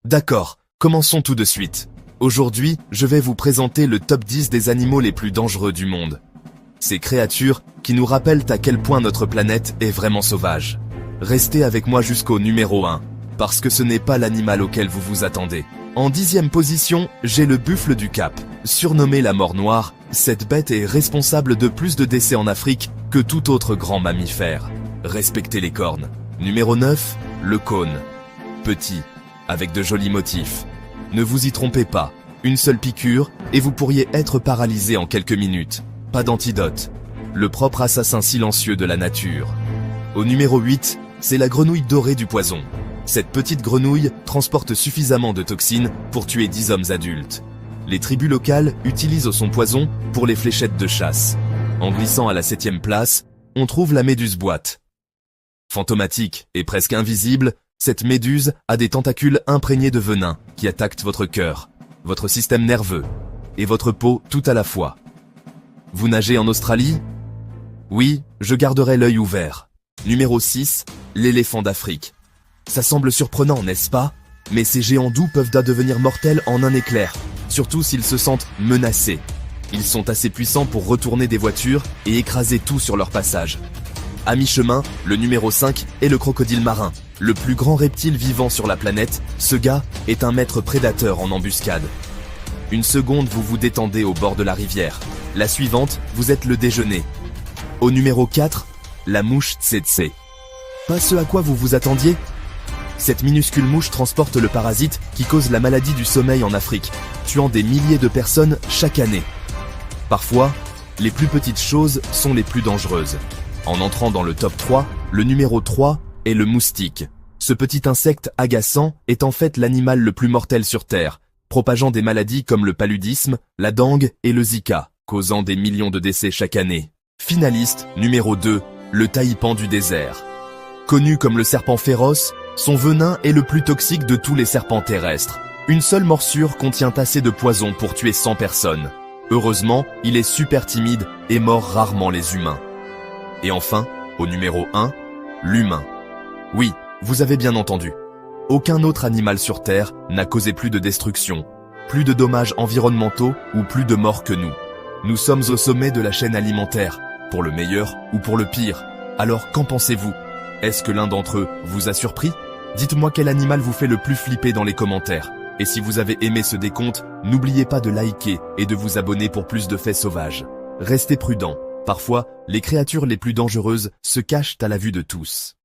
D'accord, commençons tout de suite. Aujourd'hui, je vais vous présenter le top 10 des animaux les plus dangereux du monde. Ces créatures qui nous rappellent à quel point notre planète est vraiment sauvage. Restez avec moi jusqu'au numéro 1, parce que ce n'est pas l'animal auquel vous vous attendez. En 10e position, j'ai le buffle du Cap. Surnommé la mort noire, cette bête est responsable de plus de décès en Afrique que tout autre grand mammifère. Respectez les cornes. Numéro 9, le cône. Petit, avec de jolis motifs. Ne vous y trompez pas, une seule piqûre et vous pourriez être paralysé en quelques minutes. Pas d'antidote. Le propre assassin silencieux de la nature. Au numéro 8, c'est la grenouille dorée du poison. Cette petite grenouille transporte suffisamment de toxines pour tuer 10 hommes adultes. Les tribus locales utilisent son poison pour les fléchettes de chasse. En glissant à la 7e place, on trouve la méduse boîte. Fantomatique et presque invisible, cette méduse a des tentacules imprégnés de venin qui attaquent votre cœur, votre système nerveux et votre peau tout à la fois. Vous nagez en Australie? Oui, je garderai l'œil ouvert. Numéro 6, l'éléphant d'Afrique. Ça semble surprenant, n'est-ce pas? Mais ces géants doux peuvent devenir mortels en un éclair, surtout s'ils se sentent menacés. Ils sont assez puissants pour retourner des voitures et écraser tout sur leur passage. À mi-chemin, le numéro 5 est le crocodile marin. Le plus grand reptile vivant sur la planète, ce gars est un maître prédateur en embuscade. Une seconde, vous vous détendez au bord de la rivière. La suivante, vous êtes le déjeuner. Au numéro 4, la mouche tsetse. Pas ce à quoi vous vous attendiez? Cette minuscule mouche transporte le parasite qui cause la maladie du sommeil en Afrique, tuant des milliers de personnes chaque année. Parfois, les plus petites choses sont les plus dangereuses. En entrant dans le top 3, le numéro 3 est le moustique. Ce petit insecte agaçant est en fait l'animal le plus mortel sur Terre, propageant des maladies comme le paludisme, la dengue et le Zika, causant des millions de décès chaque année. Finaliste numéro 2, le taipan du désert. Connu comme le serpent féroce, son venin est le plus toxique de tous les serpents terrestres. Une seule morsure contient assez de poison pour tuer 100 personnes. Heureusement, il est super timide et mord rarement les humains. Et enfin, au numéro 1, l'humain. Oui, vous avez bien entendu. Aucun autre animal sur Terre n'a causé plus de destruction, plus de dommages environnementaux ou plus de morts que nous. Nous sommes au sommet de la chaîne alimentaire, pour le meilleur ou pour le pire. Alors qu'en pensez-vous? Est-ce que l'un d'entre eux vous a surpris? Dites-moi quel animal vous fait le plus flipper dans les commentaires. Et si vous avez aimé ce décompte, n'oubliez pas de liker et de vous abonner pour plus de faits sauvages. Restez prudents. Parfois, les créatures les plus dangereuses se cachent à la vue de tous.